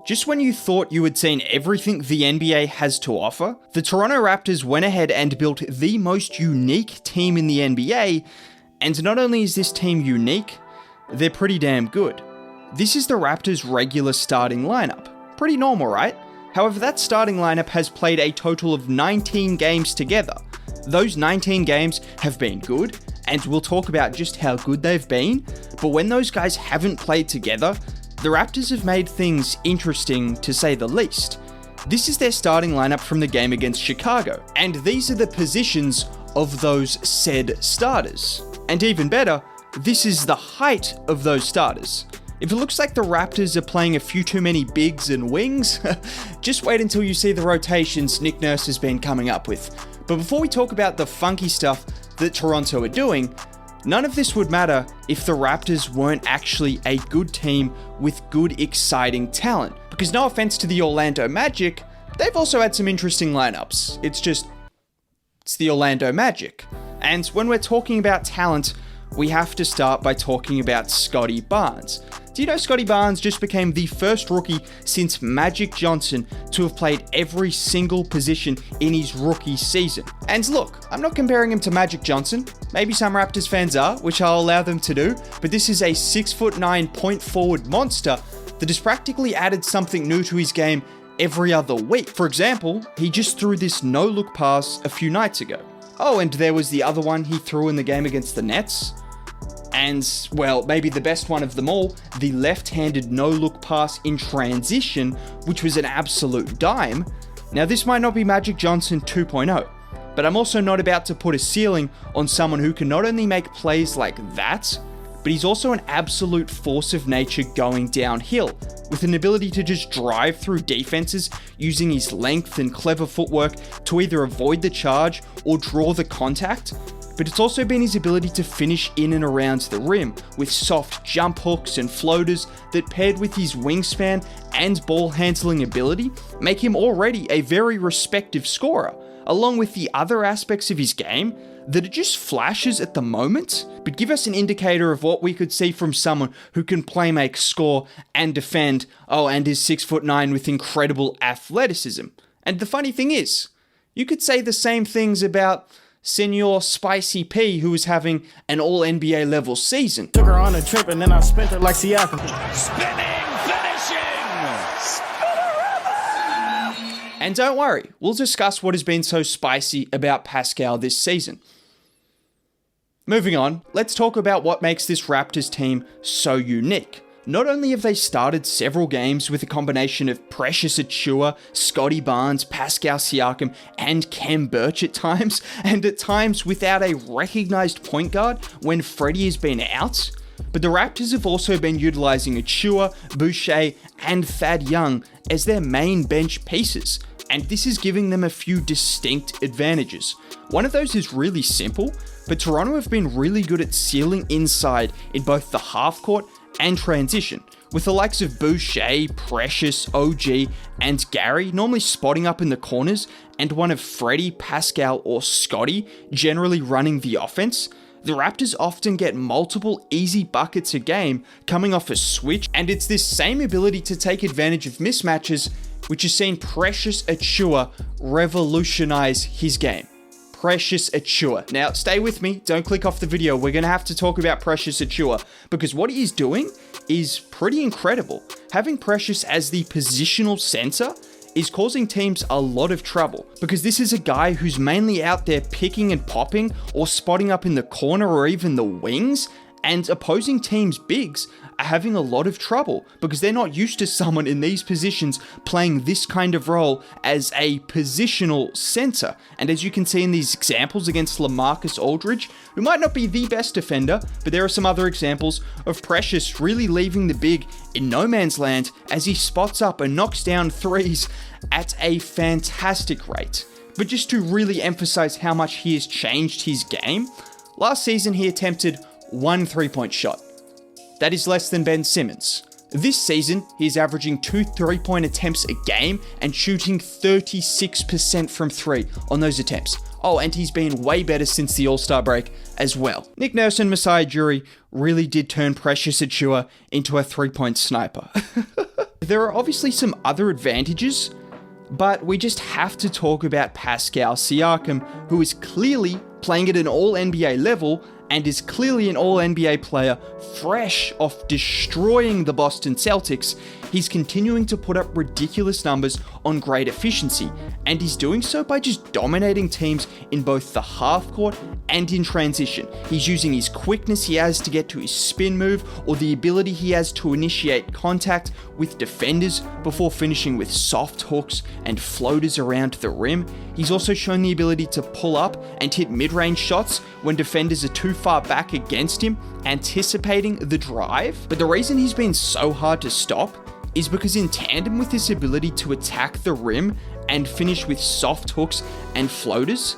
Just when you thought you had seen everything the NBA has to offer, the Toronto Raptors went ahead and built the most unique team in the NBA, and not only is this team unique, they're pretty damn good. This is the Raptors' regular starting lineup. Pretty normal, right? However, that starting lineup has played a total of 19 games together. Those 19 games have been good, and we'll talk about just how good they've been, but when those guys haven't played together, the Raptors have made things interesting to say the least. This is their starting lineup from the game against Chicago, and these are the positions of those said starters. And even better, this is the height of those starters. If it looks like the Raptors are playing a few too many bigs and wings, just wait until you see the rotations Nick Nurse has been coming up with. But before we talk about the funky stuff that Toronto are doing, none of this would matter if the Raptors weren't actually a good team with good, exciting talent. Because no offense to the Orlando Magic, they've also had some interesting lineups. It's the Orlando Magic. And when we're talking about talent, we have to start by talking about Scottie Barnes. Do you know Scottie Barnes just became the first rookie since Magic Johnson to have played every single position in his rookie season? And look, I'm not comparing him to Magic Johnson. Maybe some Raptors fans are, which I'll allow them to do, but this is a 6'9" point forward monster that has practically added something new to his game every other week. For example, he just threw this no-look pass a few nights ago. Oh, and there was the other one he threw in the game against the Nets. And, well, maybe the best one of them all, the left-handed no-look pass in transition, which was an absolute dime. Now, this might not be Magic Johnson 2.0, but I'm also not about to put a ceiling on someone who can not only make plays like that, but he's also an absolute force of nature going downhill, with an ability to just drive through defenses using his length and clever footwork to either avoid the charge or draw the contact. But it's also been his ability to finish in and around the rim with soft jump hooks and floaters that, paired with his wingspan and ball handling ability, make him already a very respected scorer, along with the other aspects of his game that are just flashes at the moment, but give us an indicator of what we could see from someone who can play make, score, and defend, and is 6'9" with incredible athleticism. And the funny thing is, you could say the same things about Senor Spicy P, who is having an all-NBA level season. Took her on a trip and then I spent her like Siakam. Spinning, finishing, Spinnerama! And don't worry, we'll discuss what has been so spicy about Pascal this season. Moving on, let's talk about what makes this Raptors team so unique. Not only have they started several games with a combination of Precious Achiuwa, Scottie Barnes, Pascal Siakam, and Khem Birch at times, and at times without a recognized point guard when Freddie has been out, but the Raptors have also been utilizing Achiuwa, Boucher, and Thad Young as their main bench pieces, and this is giving them a few distinct advantages. One of those is really simple, but Toronto have been really good at sealing inside in both the half court and transition, with the likes of Boucher, Precious, OG, and Gary normally spotting up in the corners, and one of Freddie, Pascal, or Scottie generally running the offense. The Raptors often get multiple easy buckets a game coming off a switch, and it's this same ability to take advantage of mismatches which has seen Precious Achiuwa revolutionize his game. Precious Achiuwa. Now, stay with me, don't click off the video, we're going to have to talk about Precious Achiuwa, because what he is doing is pretty incredible. Having Precious as the positional center is causing teams a lot of trouble, because this is a guy who's mainly out there picking and popping or spotting up in the corner or even the wings, and opposing teams' bigs are having a lot of trouble because they're not used to someone in these positions playing this kind of role as a positional center. And as you can see in these examples against LaMarcus Aldridge, who might not be the best defender, but there are some other examples of Precious really leaving the big in no man's land as he spots up and knocks down threes at a fantastic rate. But just to really emphasize how much he has changed his game, last season he attempted 1 3-point shot. That is less than Ben Simmons. This season, he is averaging 2 3-point attempts a game and shooting 36% from 3 on those attempts. Oh, and he's been way better since the All-Star break as well. Nick Nurse and Masai Ujiri really did turn Precious Achiuwa into a 3-point sniper. There are obviously some other advantages, but we just have to talk about Pascal Siakam, who is clearly playing at an all-NBA level and is clearly an all-NBA player, fresh off destroying the Boston Celtics. He's continuing to put up ridiculous numbers on great efficiency, and he's doing so by just dominating teams in both the half court and in transition. He's using his quickness he has to get to his spin move, or the ability he has to initiate contact with defenders before finishing with soft hooks and floaters around the rim. He's also shown the ability to pull up and hit mid-range shots when defenders are too far back against him, anticipating the drive. But the reason he's been so hard to stop is because in tandem with this ability to attack the rim and finish with soft hooks and floaters,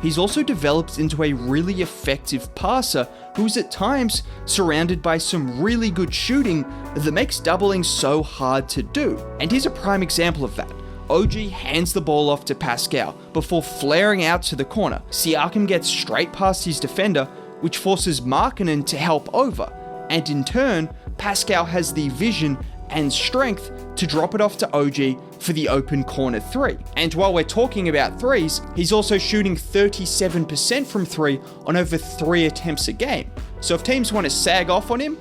he's also developed into a really effective passer who's at times surrounded by some really good shooting that makes doubling so hard to do. And here's a prime example of that. OG hands the ball off to Pascal before flaring out to the corner. Siakam gets straight past his defender, which forces Markkanen to help over, and in turn, Pascal has the vision and strength to drop it off to OG for the open corner three. And while we're talking about threes, he's also shooting 37% from three on over 3 attempts a game. So if teams want to sag off on him,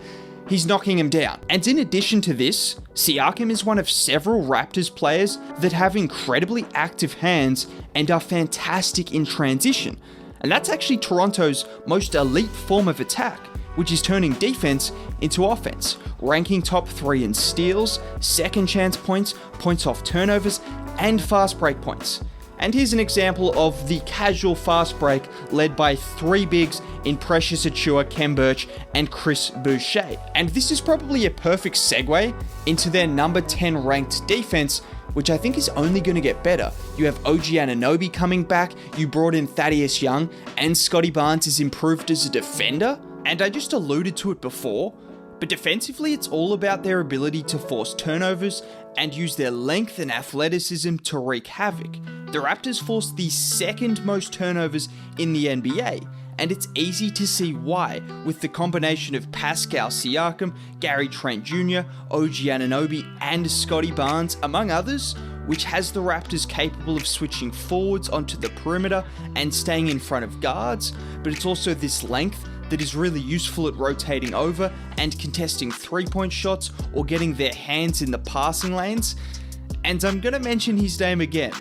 he's knocking him down. And in addition to this, Siakam is one of several Raptors players that have incredibly active hands and are fantastic in transition. And that's actually Toronto's most elite form of attack, which is turning defense into offense, ranking top 3 in steals, second chance points, points off turnovers, and fast break points. And here's an example of the casual fast break led by 3 bigs in Precious Achiuwa, Khem Birch, and Chris Boucher. And this is probably a perfect segue into their number 10 ranked defense, which I think is only going to get better. You have OG Anunoby coming back, you brought in Thaddeus Young, and Scotty Barnes is improved as a defender. And I just alluded to it before, but defensively it's all about their ability to force turnovers and use their length and athleticism to wreak havoc. The Raptors forced the second most turnovers in the NBA, and it's easy to see why, with the combination of Pascal Siakam, Gary Trent Jr., OG Anunoby, and Scotty Barnes, among others, which has the Raptors capable of switching forwards onto the perimeter and staying in front of guards, but it's also this length that is really useful at rotating over and contesting 3-point shots or getting their hands in the passing lanes. And I'm going to mention his name again,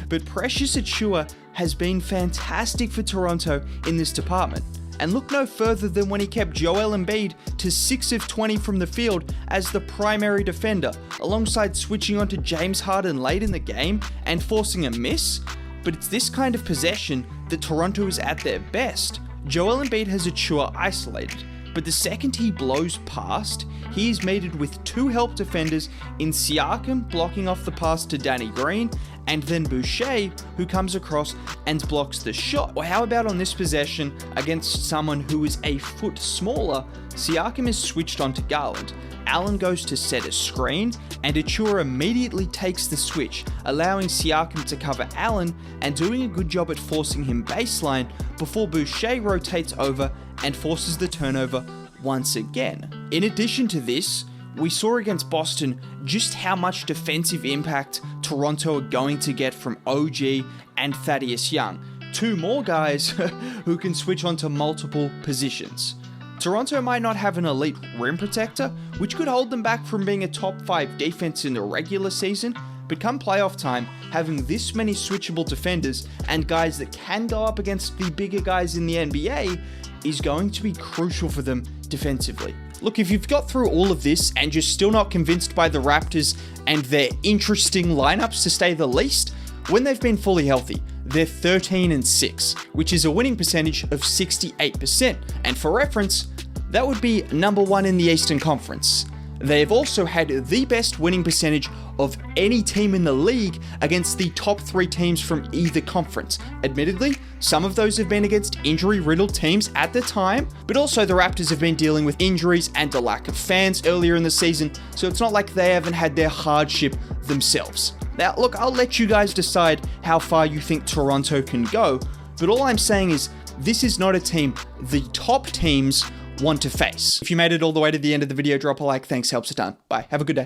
but Precious Achiuwa has been fantastic for Toronto in this department. And look no further than when he kept Joel Embiid to 6 of 20 from the field as the primary defender, alongside switching onto James Harden late in the game and forcing a miss. But it's this kind of possession that Toronto is at their best. Joel Embiid has Achiuwa isolated, but the second he blows past, he is mated with 2 help defenders in Siakam blocking off the pass to Danny Green, and then Boucher, who comes across and blocks the shot. Or how about on this possession against someone who is a foot smaller, Siakam is switched onto Garland. Allen goes to set a screen, and Achiuwa immediately takes the switch, allowing Siakam to cover Allen and doing a good job at forcing him baseline before Boucher rotates over and forces the turnover once again. In addition to this, we saw against Boston just how much defensive impact Toronto are going to get from OG and Thaddeus Young, 2 more guys who can switch onto multiple positions. Toronto might not have an elite rim protector, which could hold them back from being a top 5 defense in the regular season, but come playoff time, having this many switchable defenders and guys that can go up against the bigger guys in the NBA is going to be crucial for them defensively. Look, if you've got through all of this and you're still not convinced by the Raptors and their interesting lineups to say the least, when they've been fully healthy, they're 13-6, which is a winning percentage of 68%. And for reference, that would be number 1 in the Eastern Conference. They have also had the best winning percentage of any team in the league against the top 3 teams from either conference. Admittedly, some of those have been against injury-riddled teams at the time, but also the Raptors have been dealing with injuries and a lack of fans earlier in the season, so it's not like they haven't had their hardship themselves. Now, look, I'll let you guys decide how far you think Toronto can go, but all I'm saying is this is not a team the top teams want to face. If you made it all the way to the end of the video, drop a like. Thanks, helps a ton. Bye. Have a good day.